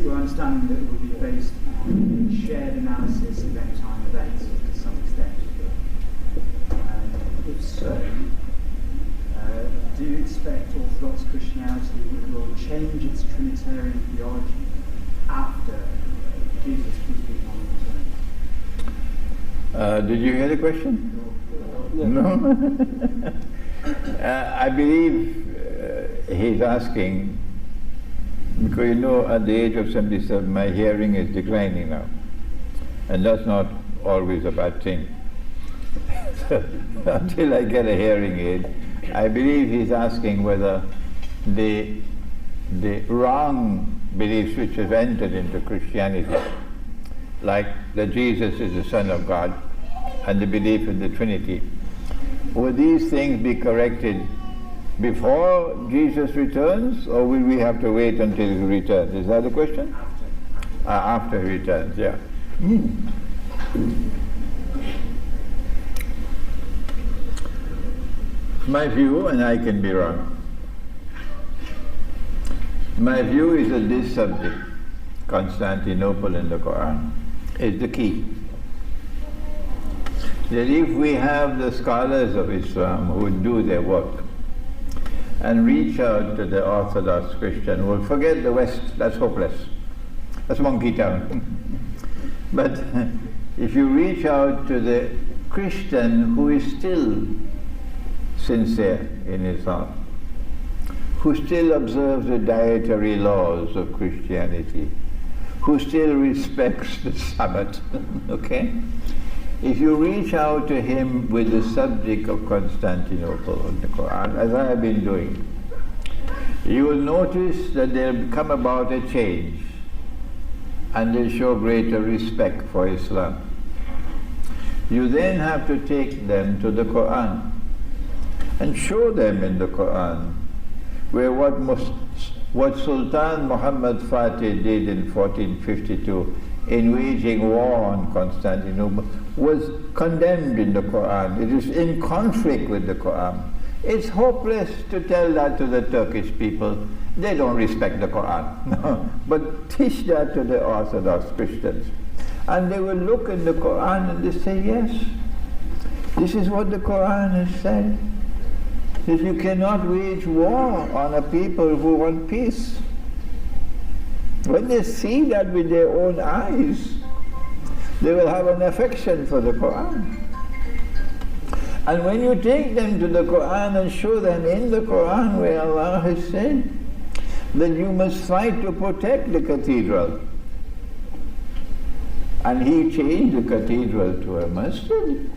your understanding that it will be based on shared analysis of end-time events to some extent? If so, do you expect Orthodox Christianity will change its Trinitarian theology after Jesus, peace be upon him, returns? Did you hear the question? No? I believe he's asking, because you know at the age of 77 my hearing is declining now, and that's not always a bad thing. So, until I get a hearing aid, I believe he's asking whether the wrong beliefs which have entered into Christianity, like that Jesus is the Son of God and the belief in the Trinity, will these things be corrected before Jesus returns, or will we have to wait until he returns? Is that the question? After he returns, yeah. My view, and I can be wrong, my view is that this subject, Constantinople and the Quran, is the key. That if we have the scholars of Islam who do their work and reach out to the Orthodox Christian, we'll forget the West, that's hopeless. That's monkey town. But if you reach out to the Christian who is still sincere in Islam, who still observes the dietary laws of Christianity, who still respects the Sabbath, okay? If you reach out to him with the subject of Constantinople and the Quran, as I have been doing, you will notice that there will come about a change and they'll show greater respect for Islam. You then have to take them to the Quran and show them in the Quran where what Sultan Muhammad Fatih did in 1452 in waging war on Constantinople was condemned in the Quran. It is in conflict with the Quran. It's hopeless to tell that to the Turkish people. They don't respect the Quran. But teach that to the Orthodox Christians. And they will look in the Quran and they say, yes, this is what the Quran has said. That you cannot wage war on a people who want peace. When they see that with their own eyes, they will have an affection for the Quran. And when you take them to the Quran and show them in the Quran where Allah has said that you must fight to protect the cathedral, and He changed the cathedral to a masjid,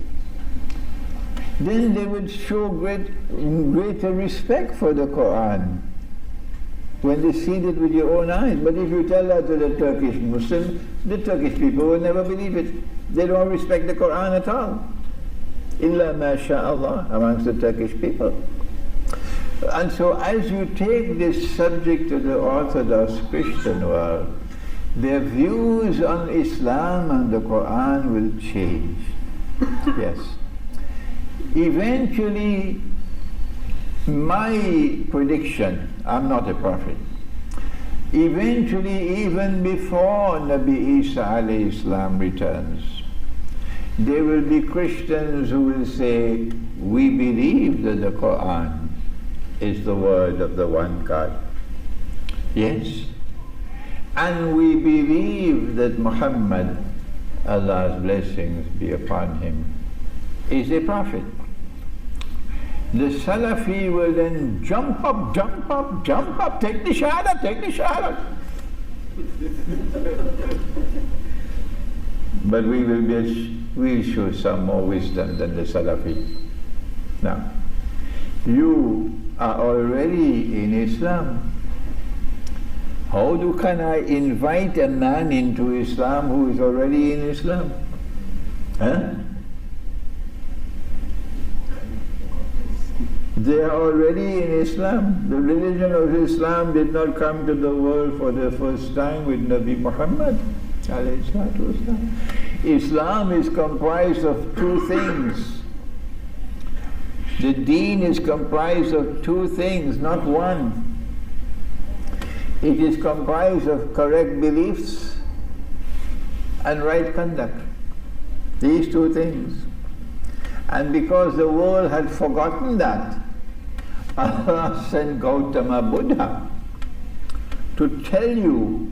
then they would show greater respect for the Quran when they see it with your own eyes. But if you tell that to the Turkish Muslims, the Turkish people will never believe it. They don't respect the Quran at all. Illa masha'Allah amongst the Turkish people. And so as you take this subject to the Orthodox Christian world, their views on Islam and the Quran will change. Yes. Eventually, my prediction, I'm not a prophet, eventually even before Nabi Isa alayhi salam returns, there will be Christians who will say, we believe that the Quran is the word of the one God. Yes. And we believe that Muhammad, Allah's blessings be upon him, is a prophet. The Salafi will then jump up, take the shahada, take the shahada. But we'll show some more wisdom than the Salafi. Now, you are already in Islam. How can I invite a man into Islam who is already in Islam? Huh? They are already in Islam. The religion of Islam did not come to the world for the first time with Nabi Muhammad. Islam is comprised of two things. The deen is comprised of two things, not one. It is comprised of correct beliefs and right conduct. These two things. And because the world had forgotten that, Allah sent Gautama Buddha to tell you,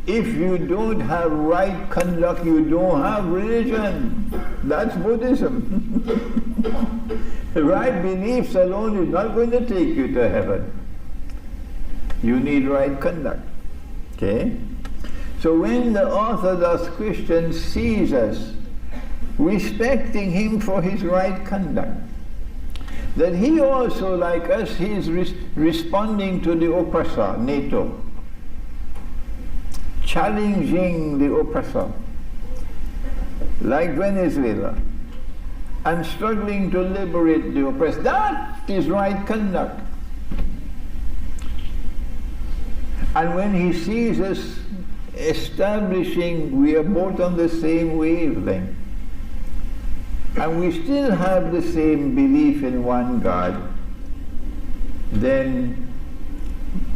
if you don't have right conduct, you don't have religion. That's Buddhism. Right beliefs alone is not going to take you to heaven. You need right conduct. Okay? So when the Orthodox Christian sees us respecting him for his right conduct, that he also, like us, he is responding to the oppressor, NATO, challenging the oppressor, like Venezuela, and struggling to liberate the oppressed. That is right conduct. And when he sees us establishing, we are both on the same wavelength, and we still have the same belief in one God, then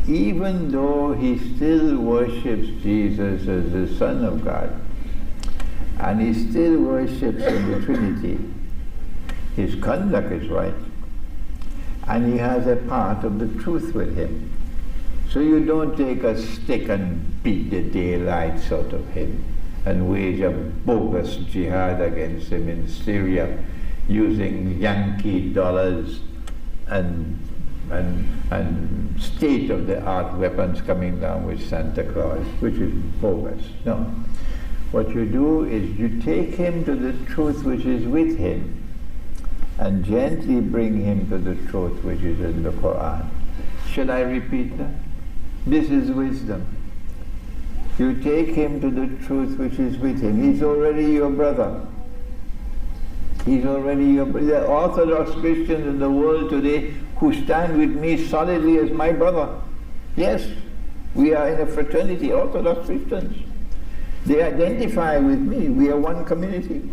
even though he still worships Jesus as the Son of God, and he still worships in the Trinity, his conduct is right, and he has a part of the truth with him. So you don't take a stick and beat the daylights out of him and wage a bogus jihad against him in Syria using Yankee dollars and state-of-the-art weapons coming down with Santa Claus, which is bogus. No. What you do is you take him to the truth which is with him and gently bring him to the truth which is in the Quran. Should I repeat that? This is wisdom. You take him to the truth which is with him. He's already your brother. He's already your brother. The Orthodox Christians in the world today who stand with me solidly as my brother. Yes, we are in a fraternity, Orthodox Christians. They identify with me. We are one community.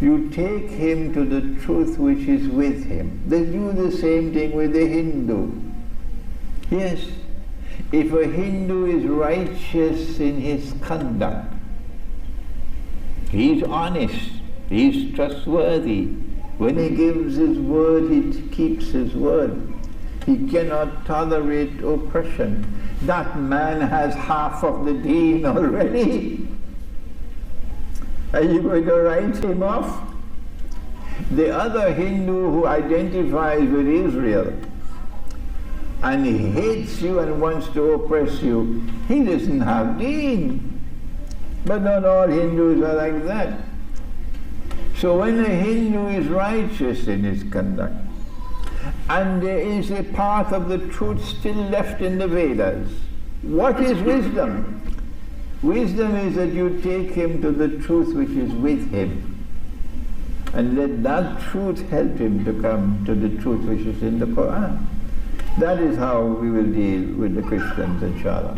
You take him to the truth which is with him. They do the same thing with the Hindu. Yes, if a Hindu is righteous in his conduct, he's honest, he's trustworthy. When he gives his word, he keeps his word. He cannot tolerate oppression. That man has half of the deen already. Are you going to write him off? The other Hindu who identifies with Israel and he hates you and wants to oppress you, he doesn't have deen. But not all Hindus are like that. So when a Hindu is righteous in his conduct, and there is a part of the truth still left in the Vedas, what is wisdom? Wisdom is that you take him to the truth which is with him, and let that truth help him to come to the truth which is in the Quran. That is how we will deal with the Christians, inshallah.